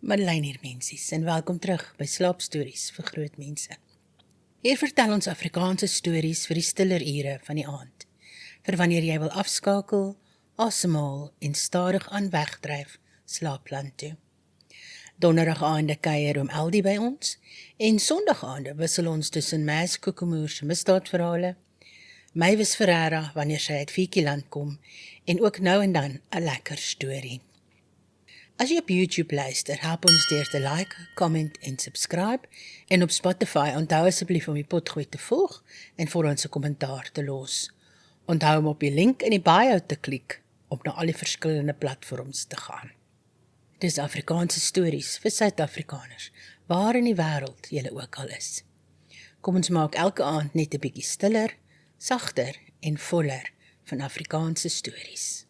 Madeleine hier mensies en welkom terug by Slaapstories vir groot mense. Hier vertel ons Afrikaanse stories vir die stiller ure van die aand, vir wanneer jy wil afskakel, asemhaal en stadig aan wegdryf slaapland toe. Donderdagaande kuier oom Eldie by ons en sondagaande wissel ons tussen Mas Kokemoer se misdaadverhale, Mavis Ferreira wanneer sy uit Fietjieland kom en ook nou en dan 'n lekker storie. As jy op YouTube luister, help ons deur te like, comment en subscribe en op Spotify onthou asseblief om die potgooi te volg en vir ons 'n kommentaar te los. Onthou om op die link in die bio te klik om na al die verskillende platforms te gaan. Dis Afrikaanse stories vir Suid-Afrikaners, waar in die wêreld julle ook al is. Kom ons maak elke aand net 'n bietjie stiller, sagter en voller van Afrikaanse stories.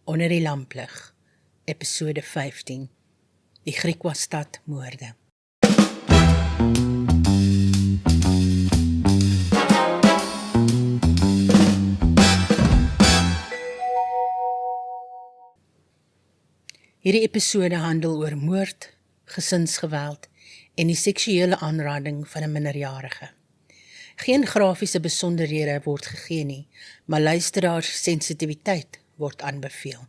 Onder die lamplig, episode 15, die Griekwastad moorde. Hierdie episode handel oor moord, gesinsgeweld en die seksuele aanranding van 'n minderjarige. Geen grafiese besonderhede word gegee nie, maar luisteraars sensitiwiteit word aanbeveel.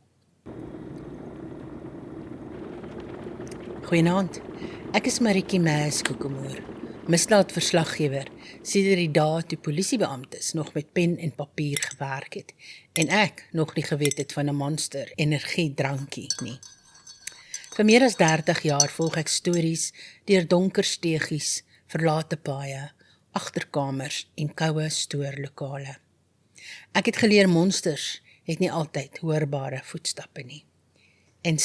Goeienaand, ek is Marietjie Mas Kokemoer, misdaadverslaggewer, sedert die dae toe polisiebeamptes nog met pen en papier gewerk het, en ek nog nie geweet het van 'n monster energiedrankie nie. Vir meer as 30 jaar volg ek stories deur donker steegies, verlate paaie, agterkamers en koue stoorlokale. Ek het geleer monsters het nie altyd hoorbare voetstappe nie. En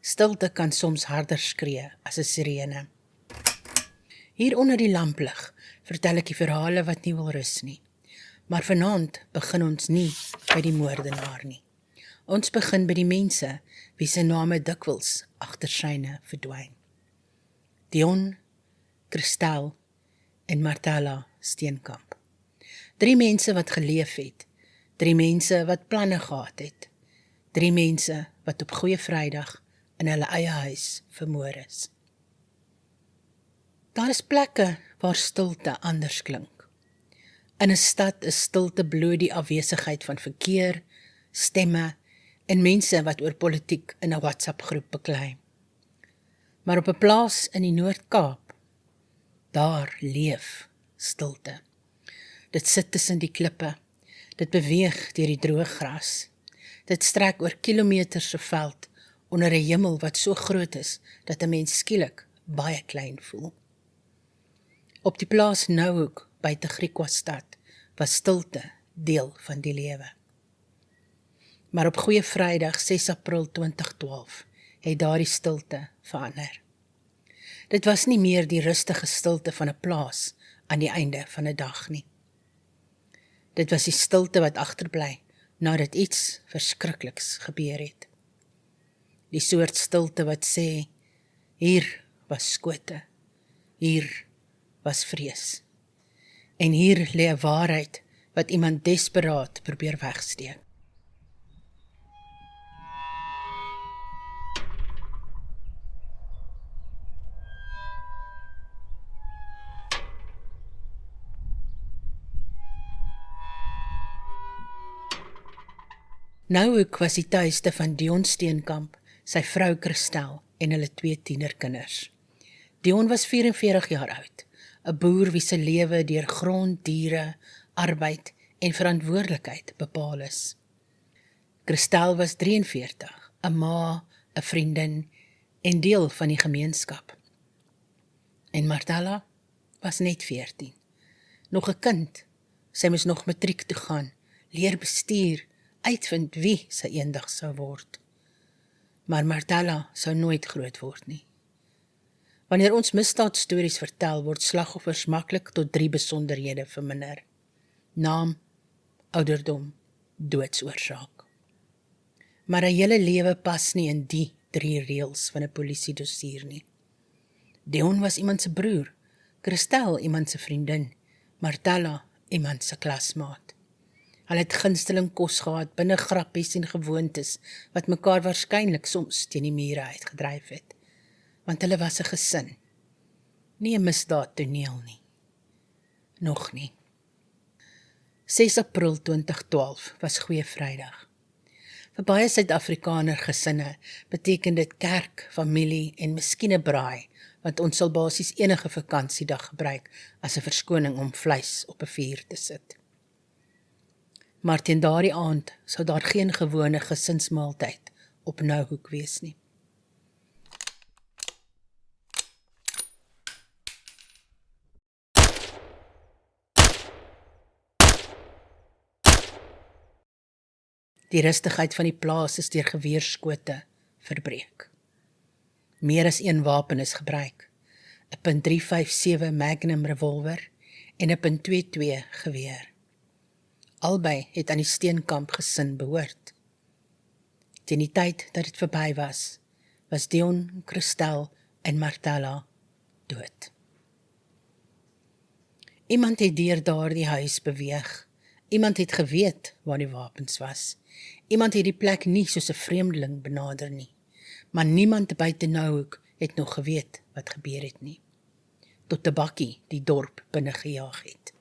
stilte kan soms harder skree as 'n sirene. Hier onder die lamplig vertel ek die verhale wat nie wil rus nie. Maar vanaand begin ons nie by die moordenaar nie. Ons begin by die mense wie se name dikwels agter syne verdwyn. Dion, Christel en Martella Steenkamp. 3 mense wat geleef het, 3 mense wat planne gehad het, 3 mense wat op Goeie Vrydag in hulle eie huis vermoor is. Daar is plekke waar stilte anders klink. In 'n stad is stilte bloot die afwesigheid van verkeer, stemme en mense wat oor politiek in 'n WhatsApp-groep beklei. Maar op 'n plaas in die Noord-Kaap, daar leef stilte. Dit sit tussen die klippe, dit beweeg deur die droë gras, dit strek oor kilometers se veld onder 'n hemel wat so groot is, dat 'n mens skielik baie klein voel. Op die plaas Nouhoek buite Griekwastad was stilte deel van die lewe. Maar op Goeie Vrydag 6 April 2012 het daardie stilte verander. Dit was nie meer die rustige stilte van 'n plaas aan die einde van 'n dag nie. Dit was die stilte wat agterbly nadat iets verskrikliks gebeur het. Die soort stilte wat sê, hier was skote, hier was vrees. En hier lê 'n waarheid wat iemand desperaat probeer wegsteek. Nouhoek was die tuiste van Dion Steenkamp, sy vrou Christel en hulle 2 tienerkinders. Dion was 44 jaar oud, 'n boer wie se lewe deur grond, diere, arbeid en verantwoordelikheid bepaal is. Christel was 43, 'n ma, 'n vriendin en deel van die gemeenskap. En Martella was net 14, nog 'n kind. Sy moes nog matriek toe gaan, leer bestuur, uitvind wie sy eendag sou word. Maar Martella sou nooit groot word nie. Wanneer ons misdaadstories vertel, word slagoffers maklik tot 3 besonderhede verminder. Naam, ouderdom, doodsoorsaak. Maar 'n hele lewe pas nie in die 3 reëls van 'n polisiedossier nie. Dion was iemand se broer, Christel iemand se vriendin, Martella iemand se klasmaat. Hulle het gunsteling kos gehad, binne grappies en gewoontes, wat mekaar waarskynlik soms teen die mure uitgedryf het. Want hulle was 'n gesin, nie 'n misdaadtoneel nie. Nog nie. 6 April 2012 was Goeie Vrydag. Vir baie Suid-Afrikaner gesinne beteken dit kerk, familie en miskien 'n braai, want ons sal basies enige vakansiedag gebruik as 'n verskoning om vleis op 'n vuur te sit. Maar teen daardie aand sou daar geen gewone gesinsmaaltyd op Nouhoek wees nie. Die rustigheid van die plaas is deur geweerskote verbreek. Meer as een wapen is gebruik, 'n .357 Magnum revolver en 'n .22 geweer. Albei het aan die Steenkamp gesin behoort. Teen die tyd dat dit verby was Dion, Christel en Martella dood. Iemand het deur daardie huis beweeg. Iemand het geweet waar die wapens was. Iemand het die plek nie soos 'n vreemdeling benader nie. Maar niemand buite Nouhoek het nog geweet wat gebeur het nie. Tot Tabakkie die dorp binne gejaag het.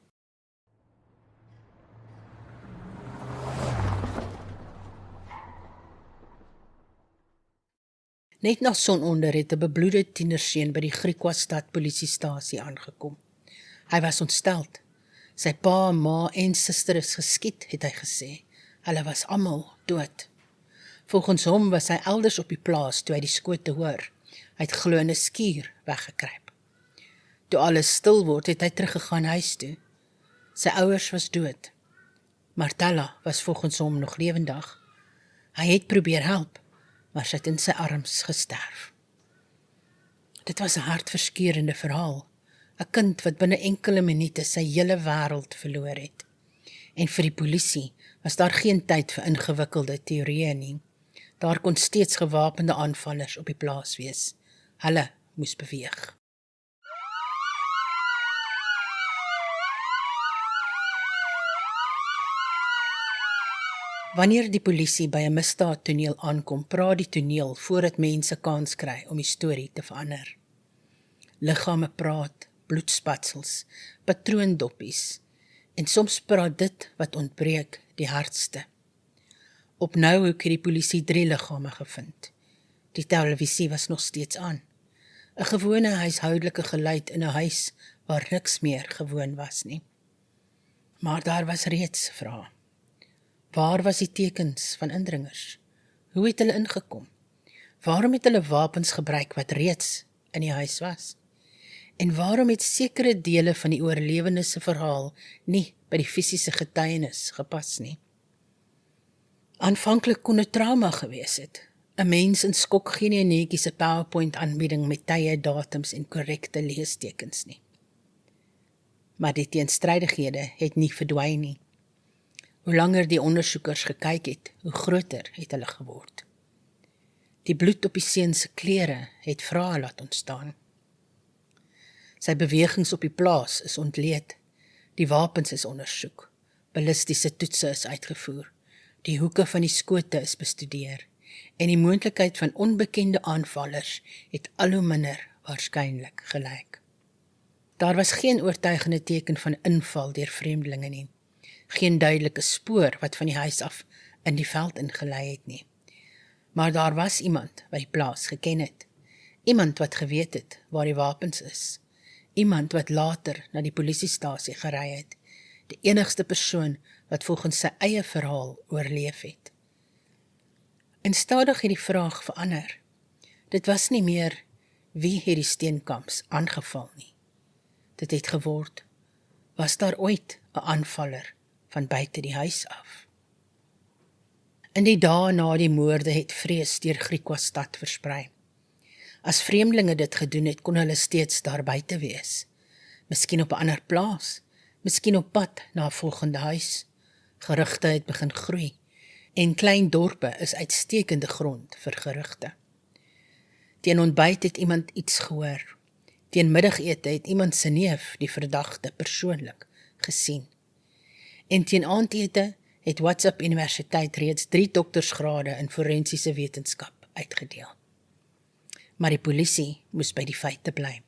Net na sononder het 'n bebloede tienerseun by die Griquastad polisiestasie aangekom. Hy was ontsteld. Sy pa, ma en suster is geskiet, het hy gesê. Hulle was almal dood. Volgens hom was hy elders op die plaas toe hy die skote hoor. Hy het glo in 'n skuur weggekruip. Toe alles stil word, het hy teruggegaan huis toe. Sy ouers was dood. Martella was volgens hom nog lewendig. Hy het probeer help, maar sy het in sy arms gesterf. Dit was 'n hartverskeurende verhaal. 'n Kind wat binne enkele minute sy hele wêreld verloor het. En vir die polisie was daar geen tyd vir ingewikkelde teorieë nie. Daar kon steeds gewapende aanvallers op die plaas wees. Hulle moes beweeg. Wanneer die polisie by 'n misdaadtoneel aankom, praat die toneel voordat mense kans kry om die storie te verander. Liggame praat, bloedspatsels, patroondoppies, en soms praat dit wat ontbreek die hardste. Op Nouhoek het die polisie 3 liggame gevind. Die televisie was nog steeds aan. 'n gewone huishoudelike geluid in 'n huis waar niks meer gewoon was nie. Maar daar was reeds vrae. Waar was die tekens van indringers? Hoe het hulle ingekom? Waarom het hulle wapens gebruik wat reeds in die huis was? En waarom het sekere dele van die oorlewendes se verhaal nie by die fisiese getuienis gepas nie? Aanvanklik kon dit trauma gewees het. 'n Mens in skok gee nie 'n netjiese PowerPoint-aanbieding met tye, datums en korrekte leestekens nie. Maar die teenstrydighede het nie verdwyn nie. Hoe langer die ondersoekers gekyk het, hoe groter het hulle geword. Die bloed op die seun se klere het vrae laat ontstaan. Sy bewegings op die plaas is ontleed. Die wapens is ondersoek. Ballistiese toetse is uitgevoer. Die hoeke van die skote is bestudeer. En die moontlikheid van onbekende aanvallers het al hoe minder waarskynlik gelyk. Daar was geen oortuigende teken van inval deur vreemdelinge nie. Geen duidelike spoor wat van die huis af in die veld ingelei het nie. Maar daar was iemand wat die plaas geken het. Iemand wat geweet het waar die wapens is. Iemand wat later na die polisiestasie gery het. Die enigste persoon wat volgens sy eie verhaal oorleef het. En stadig het die vraag verander. Dit was nie meer wie het die Steenkamps aangeval nie. Dit het geword, was daar ooit 'n aanvaller van buite die huis af? In die dae na die moorde het vrees deur Griquastad versprei. As vreemdelinge dit gedoen het, kon hulle steeds daar buite wees. Miskien op 'n ander plaas, miskien op pad na 'n volgende huis. Gerugte het begin groei, en klein dorpe is uitstekende grond vir gerugte. Teen ontbyt het iemand iets gehoor. Teen middagete het iemand se neef die verdagte persoonlik gesien. En teen aandete het WhatsApp Universiteit reeds 3 doktersgrade in forensiese wetenskap uitgedeel. Maar die polisie moes by die feite bly.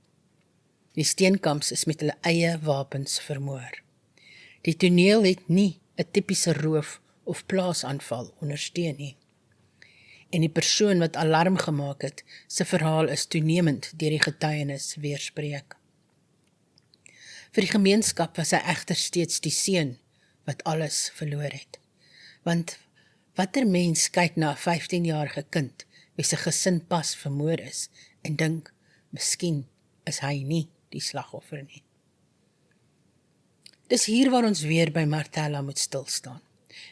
Die Steenkamps is met hulle eie wapens vermoor. Die toneel het nie 'n tipiese roof- of plaasaanval ondersteun nie. En die persoon wat alarm gemaak het, sy verhaal is toenemend deur die getuienis weerspreek. Vir die gemeenskap was hy egter steeds die seun wat alles verloor het. Want watter mens kyk na 'n 15-jarige kind wie se gesin pas vermoor is en dink, miskien is hy nie die slagoffer nie. Dis hier waar ons weer by Marthella moet stilstaan.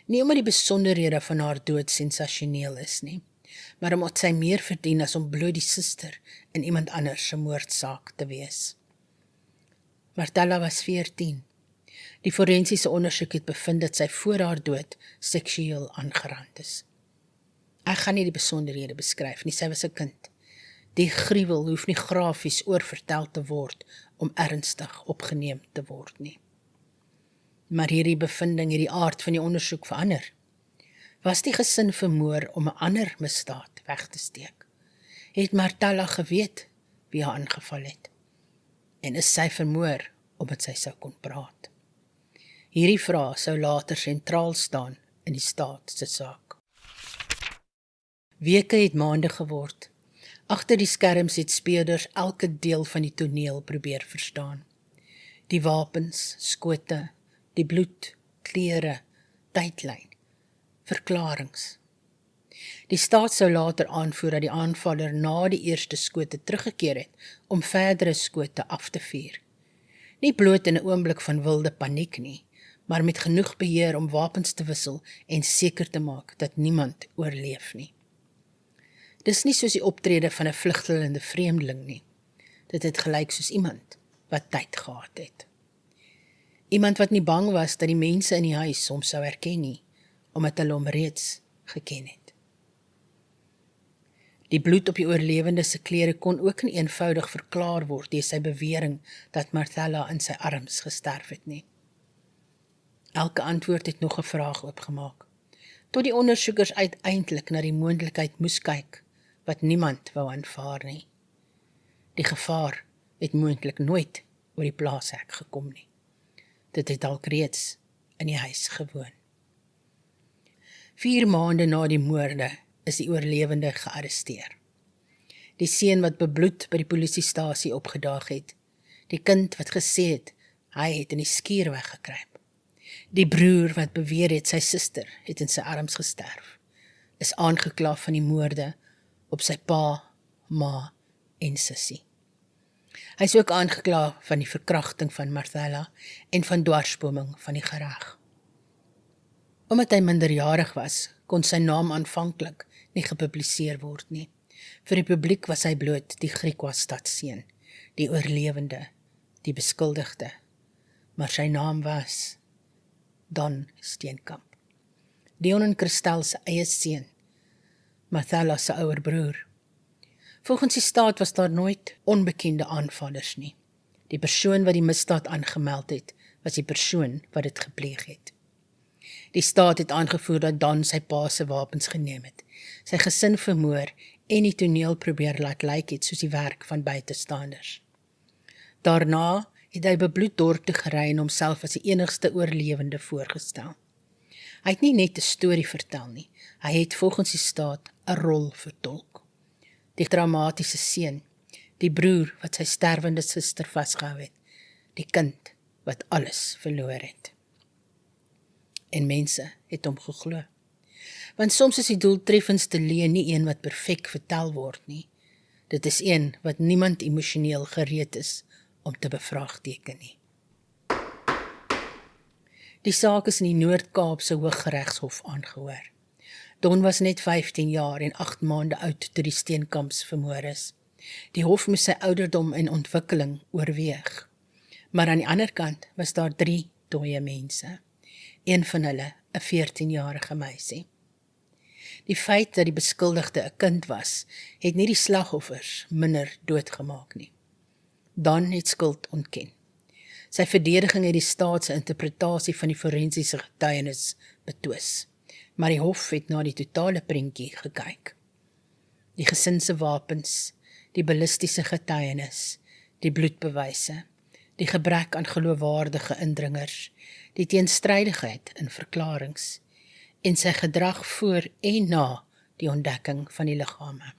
Nie omdat die besonderhede van haar dood sensasioneel is nie, maar omdat sy meer verdien as om bloot die suster in iemand anders se moordsaak te wees. Marthella was 14. Die forensiese ondersoek het bevind dat sy voor haar dood seksueel aangerand is. Ek gaan nie die besonderhede beskryf nie, sy was 'n kind. Die gruwel hoef nie grafies oorvertel te word om ernstig opgeneem te word nie. Maar hierdie bevinding het die aard van die ondersoek verander. Was die gesin vermoor om 'n ander misdaad weg te steek? Het Marthella geweet wie haar aangeval het? En is sy vermoor omdat sy sou kon praat? Hierdie vraag sou later sentraal staan in die staat se saak. Weke het maande geword. Agter die skerms het speurders elke deel van die toneel probeer verstaan. Die wapens, skote, die bloed, klere, tydlyn, verklaringe. Die staat sou later aanvoer dat die aanvaller na die eerste skote teruggekeer het om verdere skote af te vuur. Nie bloot in 'n oomblik van wilde paniek nie, maar met genoeg beheer om wapens te wissel en seker te maak dat niemand oorleef nie. Dis nie soos die optrede van 'n vlugtelende vreemdeling nie. Dit het gelyk soos iemand wat tyd gehad het. Iemand wat nie bang was dat die mense in die huis hom sou herken nie, omdat hulle hom reeds geken het. Die bloed op die oorlewende se klere kon ook nie eenvoudig verklaar word deur sy bewering dat Marthella in sy arms gesterf het nie. Elke antwoord het nog 'n vraag oopgemaak, tot die ondersoekers uiteindelik na die moontlikheid moes kyk, wat niemand wou aanvaar nie. Die gevaar het moontlik nooit oor die plaashek gekom nie. Dit het dalk reeds in die huis gewoon. 4 maande na die moorde is die oorlewende gearresteer. Die seun wat bebloed by die polisiestasie opgedaag het, die kind wat gesê het, hy het in die skuur weggekruip. Die broer wat beweer het sy suster het in sy arms gesterf, is aangekla van die moorde op sy pa, ma en sussie. Hy is ook aangekla van die verkrachting van Marthella en van dwarsboming van die gereg. Omdat hy minderjarig was, kon sy naam aanvanklik nie gepubliseer word nie. Vir die publiek was hy bloot die Griquas-stadseun, die oorlewende, die beskuldigde. Maar sy naam was Don Steenkamp. Dion en Christel se eie seun, Marthella se ouer broer. Volgens die staat was daar nooit onbekende aanvallers nie. Die persoon wat die misdaad aangemeld het, was die persoon wat dit gepleeg het. Die staat het aangevoer dat Don sy pa se wapens geneem het, sy gesin vermoor en die toneel probeer laat lyk het soos die werk van buitestanders. Daarna het hy bebloed dorp toe gery en homself as die enigste oorlewende voorgestel. Hy het nie net 'n storie vertel nie, hy het volgens die staat 'n rol vertolk. Die traumatiese seun, die broer wat sy sterwende suster vasgehou het, die kind wat alles verloor het. En mense het hom geglo. Want soms is die doeltreffendste leuen nie een wat perfek vertel word nie. Dit is een wat niemand emosioneel gereed is om te bevraagteken nie. Die saak is in die Noord-Kaapse Hooggeregshof aangehoor. Don was net 15 jaar en 8 maande oud toe die Steenkamps vermoor is. Die hof moes sy ouderdom en ontwikkeling oorweeg. Maar aan die ander kant was daar 3 dooie mense. Een van hulle, 'n 14-jarige meisie. Die feit dat die beskuldigde 'n kind was, het nie die slagoffers minder doodgemaak nie. Dan het skuld ontken. Sy verdediging het die staat se interpretasie van die forensiese getuienis betwis, maar die hof het na die totale prentjie gekyk. Die gesin se wapens, die ballistiese getuienis, die bloedbewyse, die gebrek aan geloofwaardige indringers, die teenstrydigheid in verklaringe en sy gedrag voor en na die ontdekking van die liggame.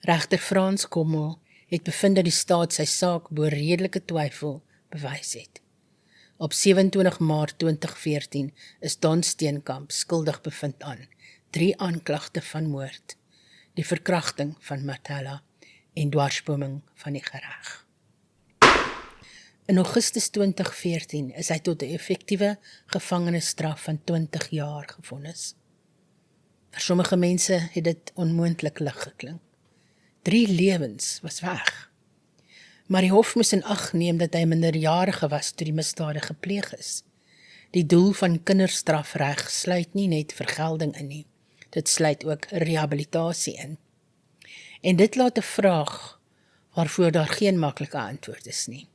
Regter Frans Kommel het bevind dat die staat sy saak bo redelike twyfel bewys het. Op 27 Maart 2014 is Don Steenkamp skuldig bevind aan 3 aanklagte van moord, die verkrachting van Martella en dwarsboming van die gereg. In Augustus 2014 is hy tot 'n effektiewe gevangenisstraf van 20 jaar gevonnis. Vir sommige mense het dit onmoontlik lig geklink. 3 lewens was weg. Maar die hof moes in ag neem dat hy minderjarige was toe die misdade gepleeg is. Die doel van kinderstrafreg sluit nie net vergelding in nie, dit sluit ook rehabilitasie in. En dit laat 'n vraag waarvoor daar geen maklike antwoord is nie.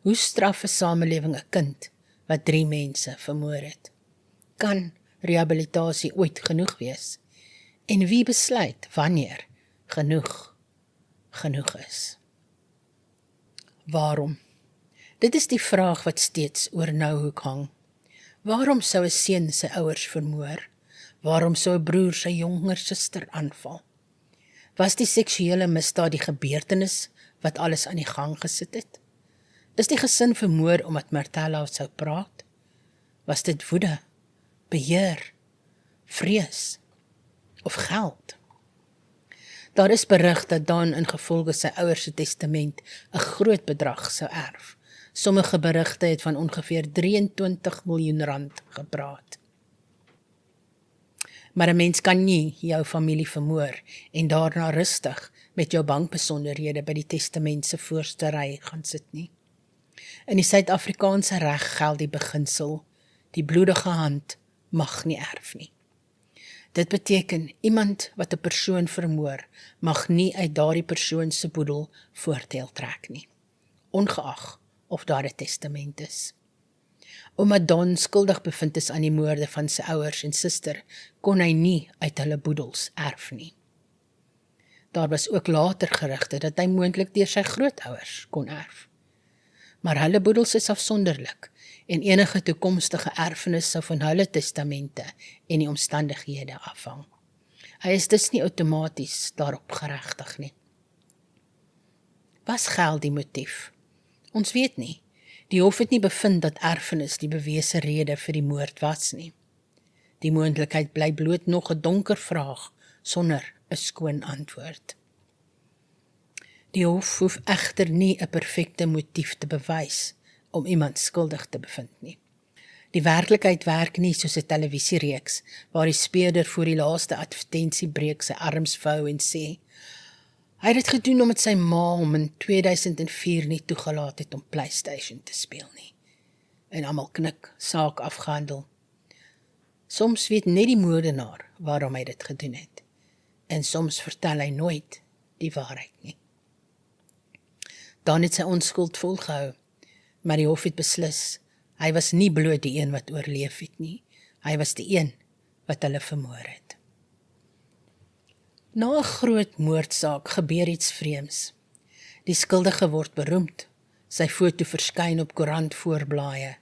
Hoe straf 'n samelewing 'n kind wat 3 mense vermoor het? Kan rehabilitasie ooit genoeg wees? En wie besluit wanneer genoeg is? Waarom? Dit is die vraag wat steeds oor Nouhoek hang. Waarom sou 'n seun sy ouers vermoor? Waarom sou 'n broer sy jonger suster aanval? Was die seksuele misdaad die gebeurtenis wat alles aan die gang gesit het? Is die gesin vermoor omdat Martella sou praat? Was dit woede, beheer, vrees of geld? Daar is berig dat Don ingevolge sy ouers se testament 'n groot bedrag sou erf. Sommige berigte het van ongeveer 23 miljoen rand gepraat. Maar 'n mens kan nie jou familie vermoor en daarna rustig met jou bankbesonderhede by die testament se voorste ry gaan sit nie. In die Suid-Afrikaanse reg geld die beginsel, die bloedige hand mag nie erf nie. Dit beteken, iemand wat 'n persoon vermoor, mag nie uit daardie persoon se boedel voordeel trek nie, ongeag of daar 'n testament is. Omdat Don skuldig bevind is aan die moorde van sy ouers en suster, kon hy nie uit hulle boedels erf nie. Daar was ook later gerugte dat hy moontlik deur sy grootouers kon erf. Maar hulle boedels is afsonderlik en enige toekomstige erfenis sou van hulle testamente en die omstandighede afhang. Hy is dus nie outomaties daarop geregtig nie. Was geld die motief? Ons weet nie. Die hof het nie bevind dat erfenis die bewese rede vir die moord was nie. Die moontlikheid bly bloot nog 'n donker vraag sonder 'n skoon antwoord. Die hof hoef egter nie 'n perfekte motief te bewys om iemand skuldig te bevind nie. Die werklikheid werk nie soos 'n televisiereeks waar die speurder voor die laaste advertentiebreek sy arms vou en sê, hy het dit gedoen omdat sy ma hom in 2004 nie toegelaat het om PlayStation te speel nie. En almal knik, saak afgehandel. Soms weet net die moordenaar waarom hy dit gedoen het. En soms vertel hy nooit die waarheid nie. Dan het sy onskuld volgehou, maar die hof het beslis, hy was nie bloot die een wat oorleef het nie, hy was die een wat hulle vermoor het. Na 'n groot moordsaak gebeur iets vreemds. Die skuldige word beroemd, sy foto verskyn op koerantvoorblaaie,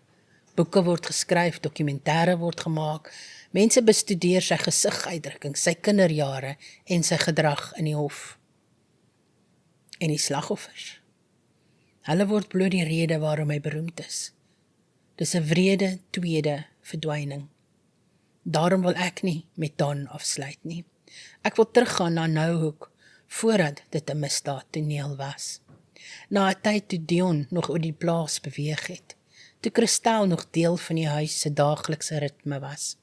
boeke word geskryf, dokumentêre word gemaak, mense bestudeer sy gesiguitdrukking, sy kinderjare en sy gedrag in die hof. En die slagoffers? Hulle word bloot die rede waarom hy beroemd is. Dis 'n wrede tweede verdwyning. Daarom wil ek nie met Don afsluit nie. Ek wil teruggaan na Nouhoek, voordat dit 'n misdaadtoneel was. Na 'n tyd toe Dion nog oor die plaas beweeg het, toe Christel nog deel van die huis se daaglikse ritme was,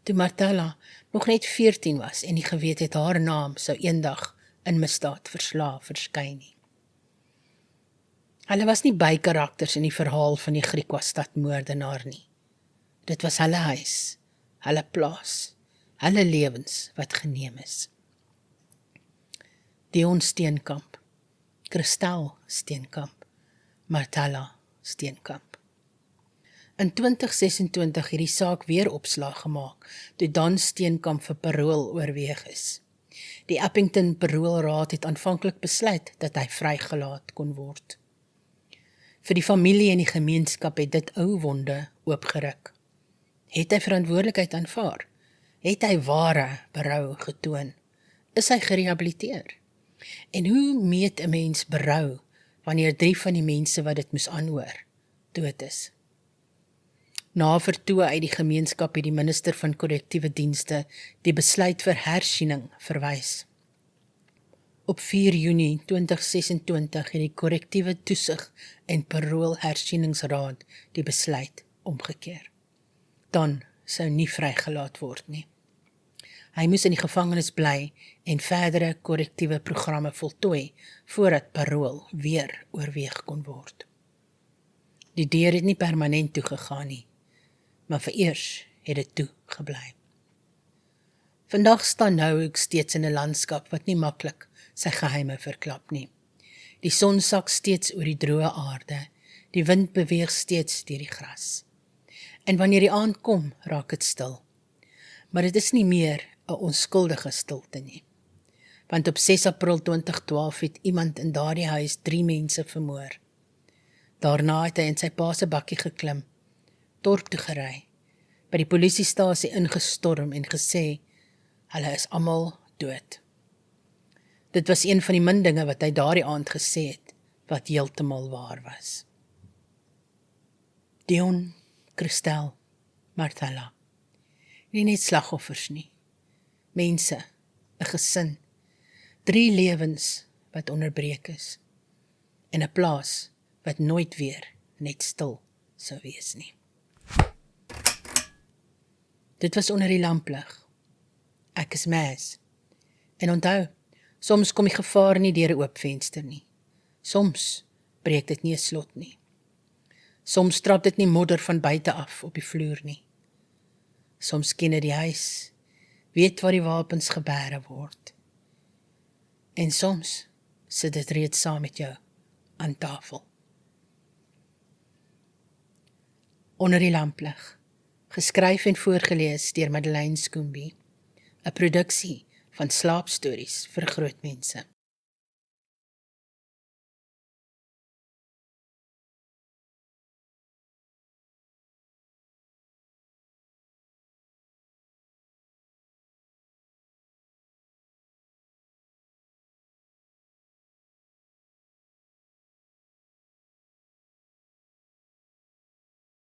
toe Martella nog net 14 was en nie geweet het haar naam sou eendag in misdaadverslae verskyn nie. Hulle was nie bykarakters in die verhaal van die Griquastad-moordenaar nie. Dit was hulle huis, hulle plaas, hulle lewens wat geneem is. Dion Steenkamp, Christel Steenkamp, Martella Steenkamp. In 2026 het die saak weer opslag gemaak, toe Don Steenkamp vir parool oorweeg is. Die Appington Paroolraad het aanvanklik besluit dat hy vrygelaat kon word. Vir die familie en die gemeenskap het dit ou wonde oopgeruk. Het hy verantwoordelikheid aanvaar? Het hy ware berou getoon? Is hy gerehabiliteer? En hoe meet 'n mens berou wanneer 3 van die mense wat dit moes aanhoor, dood is? Na vertoë uit die gemeenskap het die minister van korrektiewe dienste die besluit vir hersiening verwys. Op 4 Junie 2026 het die korrektiewe toesig en paroolhersieningsraad die besluit omgekeer. Dan sou nie vrygelaat word nie. Hy moes in die gevangenis bly en verdere korrektiewe programme voltooi voordat parool weer oorweeg kon word. Die deur het nie permanent toegegaan nie, maar vereers het dit toe gebly. Vandag staan nou ek steeds in 'n landskap wat nie maklik sy geheime verklap nie. Die son sak steeds oor die droë aarde, die wind beweeg steeds deur die gras. En wanneer die aand kom, raak dit stil. Maar dit is nie meer 'n onskuldige stilte nie. Want op 6 April 2012 het iemand in daardie huis 3 mense vermoor. Daarna het hy in sy pa se bakkie geklim, dorp toe gery, by die polisiestasie ingestorm en gesê, hulle is almal dood. Dit was een van die min dinge wat hy daardie aand gesê het, wat heeltemal waar was. Dion, Christel, Martella, nie net slagoffers nie, mense, 'n gesin, 3 lewens wat onderbreek is, en 'n plaas wat nooit weer net stil sou wees nie. Dit was onder die lamplig. Ek is Maz. En onthou, soms kom die gevaar nie deur 'n oop venster nie. Soms breek dit nie 'n slot nie. Soms trap dit nie modder van buite af op die vloer nie. Soms ken dit die huis, weet waar die wapens gebêre word. En soms sit dit reeds saam met jou aan tafel. Onder die lamplig, geskryf en voorgelees deur Madeleine Skoombie, 'n produksie van Slaapstories vir groot mense.